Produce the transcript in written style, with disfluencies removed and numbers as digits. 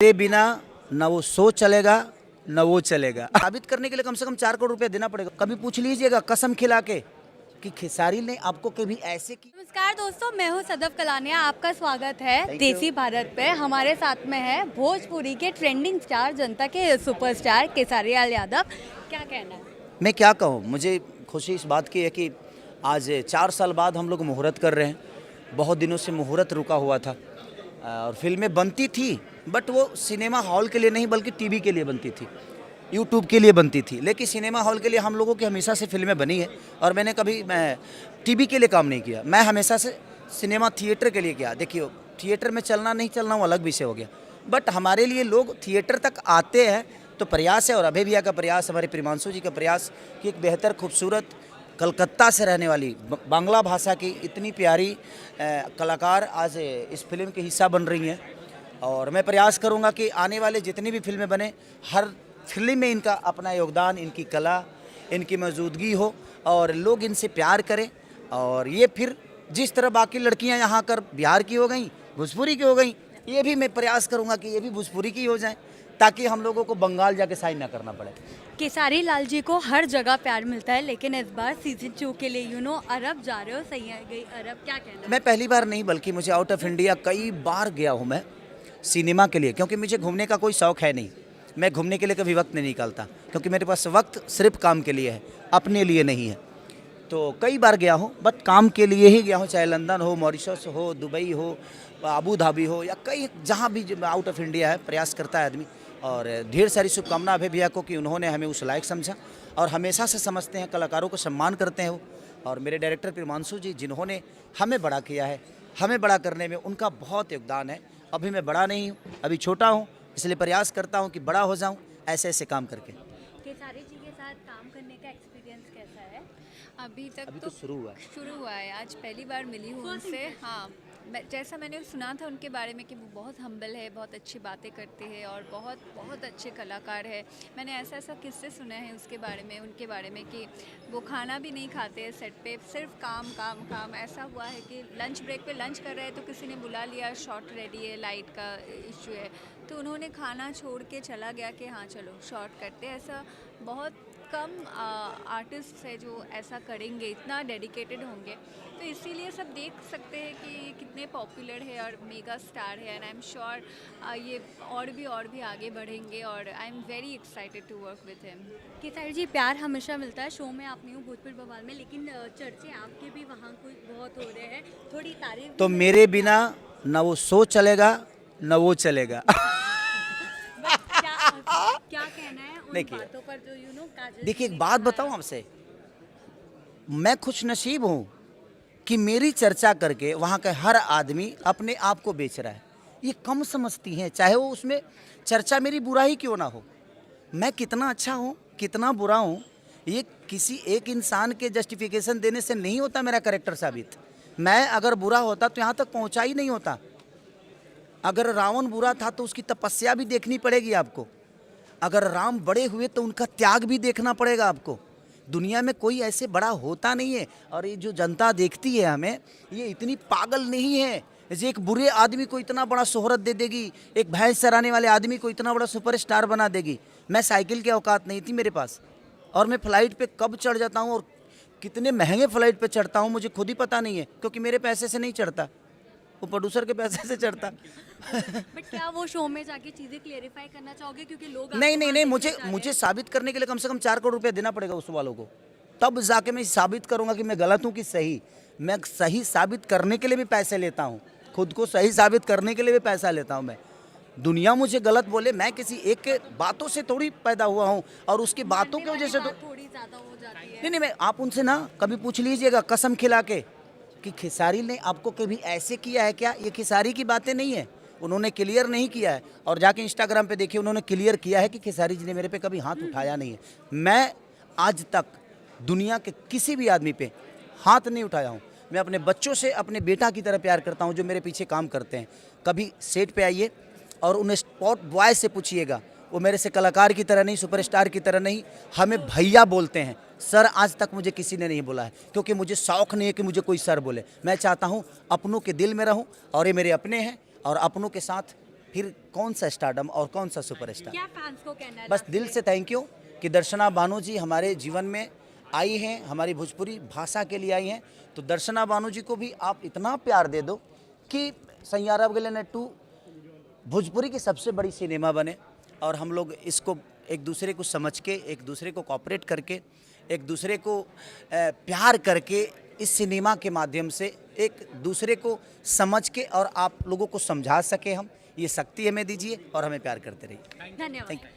तेरे बिना ना वो शो चलेगा ना वो चलेगा। साबित करने के लिए कम से कम 4 करोड़ रुपया देना पड़ेगा। कभी पूछ लीजिएगा कसम खिला के कि खेसारी ने आपको कभी ऐसे की। नमस्कार दोस्तों, मैं हूं सदफ कलानिया। आपका स्वागत है Thank देसी you. भारत पे। हमारे साथ में है भोजपुरी के ट्रेंडिंग स्टार, जनता के सुपरस्टार केसारी लाल यादव। क्या कहना है? मैं क्या कहूँ, मुझे खुशी इस बात की है कि आज 4 साल बाद हम लोग मुहूर्त कर रहे हैं। बहुत दिनों से मुहूर्त रुका हुआ था और फिल्में बनती थी, बट वो सिनेमा हॉल के लिए नहीं बल्कि टीवी के लिए बनती थी, यूट्यूब के लिए बनती थी। लेकिन सिनेमा हॉल के लिए हम लोगों की हमेशा से फिल्में बनी है और मैंने कभी टीवी के लिए काम नहीं किया। मैं हमेशा से सिनेमा थिएटर के लिए किया। देखिए, थिएटर में चलना नहीं चलना वो अलग विषय हो गया, बट हमारे लिए लोग थिएटर तक आते हैं तो प्रयास है। और अभय भैया का प्रयास, हमारे प्रिमांशु जी का प्रयास कि एक बेहतर खूबसूरत कलकत्ता से रहने वाली बांग्ला भाषा की इतनी प्यारी कलाकार आज इस फिल्म के हिस्सा बन रही हैं। और मैं प्रयास करूंगा कि आने वाले जितनी भी फिल्में बने, हर फिल्म में इनका अपना योगदान, इनकी कला, इनकी मौजूदगी हो और लोग इनसे प्यार करें। और ये फिर जिस तरह बाकी लड़कियां यहाँ कर बिहार की हो गई, भोजपुरी की हो गई, ये भी मैं प्रयास करूंगा कि ये भी भोजपुरी की हो जाए, ताकि हम लोगों को बंगाल जाके साइन ना करना पड़े। केसारी लाल जी को हर जगह प्यार मिलता है, लेकिन इस बार सीजन 2 के लिए अरब जा रहे हो। सही है गई अरब, क्या कहना है? मैं पहली बार नहीं बल्कि मुझे आउट ऑफ इंडिया कई बार गया हूँ मैं सिनेमा के लिए, क्योंकि मुझे घूमने का कोई शौक़ है नहीं। मैं घूमने के लिए कभी वक्त नहीं निकालता, क्योंकि मेरे पास वक्त सिर्फ काम के लिए है, अपने लिए नहीं है। तो कई बार गया हूँ, बट काम के लिए ही गया हूँ, चाहे लंदन हो, मॉरिशस हो, दुबई हो, अबू धाबी हो, या कई जहाँ भी आउट ऑफ इंडिया है प्रयास करता है आदमी। और ढेर सारी शुभकामना अभय भैया को कि उन्होंने हमें उस लायक समझा और हमेशा से समझते हैं, कलाकारों को सम्मान करते हैं वो। और मेरे डायरेक्टर प्रिमांशु जी, जिन्होंने हमें बड़ा किया है, हमें बड़ा करने में उनका बहुत योगदान है। अभी मैं बड़ा नहीं हूँ, अभी छोटा हूँ, इसलिए प्रयास करता हूँ कि बड़ा हो जाऊँ ऐसे ऐसे काम करके। केसारी जी के साथ काम करने का एक्सपीरियंस कैसा है? अभी तक अभी तो शुरू हुआ है। आज पहली बार मिली हूँ उनसे। हाँ, जैसा मैंने सुना था उनके बारे में कि वो बहुत हम्बल है, बहुत अच्छी बातें करते हैं और बहुत बहुत अच्छे कलाकार है। मैंने ऐसा किस्से सुने हैं उसके बारे में, उनके बारे में कि वो खाना भी नहीं खाते हैं सेट पे, सिर्फ काम काम काम। ऐसा हुआ है कि लंच ब्रेक पे लंच कर रहे हैं तो किसी ने बुला लिया, शॉट रेडी है, लाइट का इशू है, तो उन्होंने खाना छोड़ के चला गया कि हाँ चलो शॉट करते हैं। ऐसा बहुत कम आर्टिस्ट है जो ऐसा करेंगे, इतना डेडिकेटेड होंगे। तो इसीलिए सब देख सकते हैं कि ये कितने पॉपुलर है और मेगा स्टार है। एंड आई एम श्योर ये और भी आगे बढ़ेंगे और I am very excited to work with him. Kesari ji, प्यार हमेशा मिलता है। शो में आप नहीं हो, भोजपुर बवाल में, लेकिन चर्चे आपके भी वहाँ कोई बहुत हो रहे हैं। थोड़ी तारीफ तो मेरे बिना ना वो शो चलेगा ना वो चलेगा। क्या कहना है उन देखिए, बातों पर जो काजल देखिए जी एक ने बात कहा बताऊं आपसे, मैं खुश नसीब हूं कि मेरी चर्चा करके वहां का हर आदमी अपने आप को बेच रहा है। ये कम समझती हैं, चाहे वो उसमें चर्चा मेरी बुरा ही क्यों ना हो। मैं कितना अच्छा हूं, कितना बुरा हूं, ये किसी एक इंसान के जस्टिफिकेशन देने से नहीं होता मेरा कैरेक्टर साबित। मैं अगर बुरा होता तो यहाँ तक पहुँचा ही नहीं होता। अगर रावण बुरा था तो उसकी तपस्या भी देखनी पड़ेगी आपको। अगर राम बड़े हुए तो उनका त्याग भी देखना पड़ेगा आपको। दुनिया में कोई ऐसे बड़ा होता नहीं है। और ये जो जनता देखती है हमें, ये इतनी पागल नहीं है जैसे एक बुरे आदमी को इतना बड़ा शोहरत दे देगी, एक भैंस चराने वाले आदमी को इतना बड़ा सुपरस्टार बना देगी। मैं साइकिल की औकात नहीं थी मेरे पास, और मैं फ्लाइट पे कब चढ़ जाता हूँ और कितने महंगे फ्लाइट पे चढ़ता हूँ मुझे खुद ही पता नहीं है, क्योंकि मेरे पैसे से नहीं चढ़ता, वो प्रोड्यूसर के पैसे से चढ़ता। बट क्या वो शो में जाके चीजें क्लेरिफाई करना चाहोगे, क्योंकि लोग नहीं आपको नहीं वहाँ नहीं, देखने मुझे जा रहे मुझे हैं। साबित करने के लिए कम से कम 4 करोड़ रुपया देना पड़ेगा उस वालों को, तब जाके मैं साबित करूंगा कि मैं गलत हूं कि सही। मैं सही साबित करने के लिए भी पैसे लेता हूं, खुद को सही साबित करने के लिए भी पैसा लेता हूं मैं। दुनिया मुझे गलत बोले, मैं किसी एक के बातों से थोड़ी पैदा हुआ हूं और उसकी बातों की वजह से तो बात थोड़ी ज्यादा हो जाती है। नहीं, मैं आप उनसे ना कभी पूछ लीजिएगा कसम खिला के कि खेसारी ने आपको कभी ऐसे किया है क्या। ये खेसारी की बातें नहीं है, उन्होंने क्लियर नहीं किया है। और जाके इंस्टाग्राम पे देखिए, उन्होंने क्लियर किया है कि खेसारी जी ने मेरे पे कभी हाथ उठाया नहीं है। मैं आज तक दुनिया के किसी भी आदमी पे हाथ नहीं उठाया हूँ। मैं अपने बच्चों से अपने बेटा की तरह प्यार करता हूँ जो मेरे पीछे काम करते हैं। कभी सेट पे आइए और उन्हें स्पॉट बॉय से पूछिएगा, वो मेरे से कलाकार की तरह नहीं, सुपरस्टार की तरह नहीं, हमें भैया बोलते हैं। सर आज तक मुझे किसी ने नहीं बोला है, क्योंकि मुझे शौक़ नहीं है कि मुझे कोई सर बोले। मैं चाहता हूँ अपनों के दिल में रहूँ और ये मेरे अपने हैं और अपनों के साथ फिर कौन सा स्टारडम और कौन सा सुपरस्टार। क्या फैंस को कहना है बस last दिल में? से थैंक यू कि दर्शना बानू जी हमारे जीवन में आई हैं, हमारी भोजपुरी भाषा के लिए आई हैं। तो दर्शना बानू जी को भी आप इतना प्यार दे दो कि सैयारा बगले 2 भोजपुरी की सबसे बड़ी सिनेमा बने, और हम लोग इसको एक दूसरे को समझ के, एक दूसरे को कॉपरेट करके, एक दूसरे को प्यार करके इस सिनेमा के माध्यम से एक दूसरे को समझ के और आप लोगों को समझा सके हम, ये शक्ति हमें दीजिए और हमें प्यार करते रहिए। धन्यवाद। Thank you.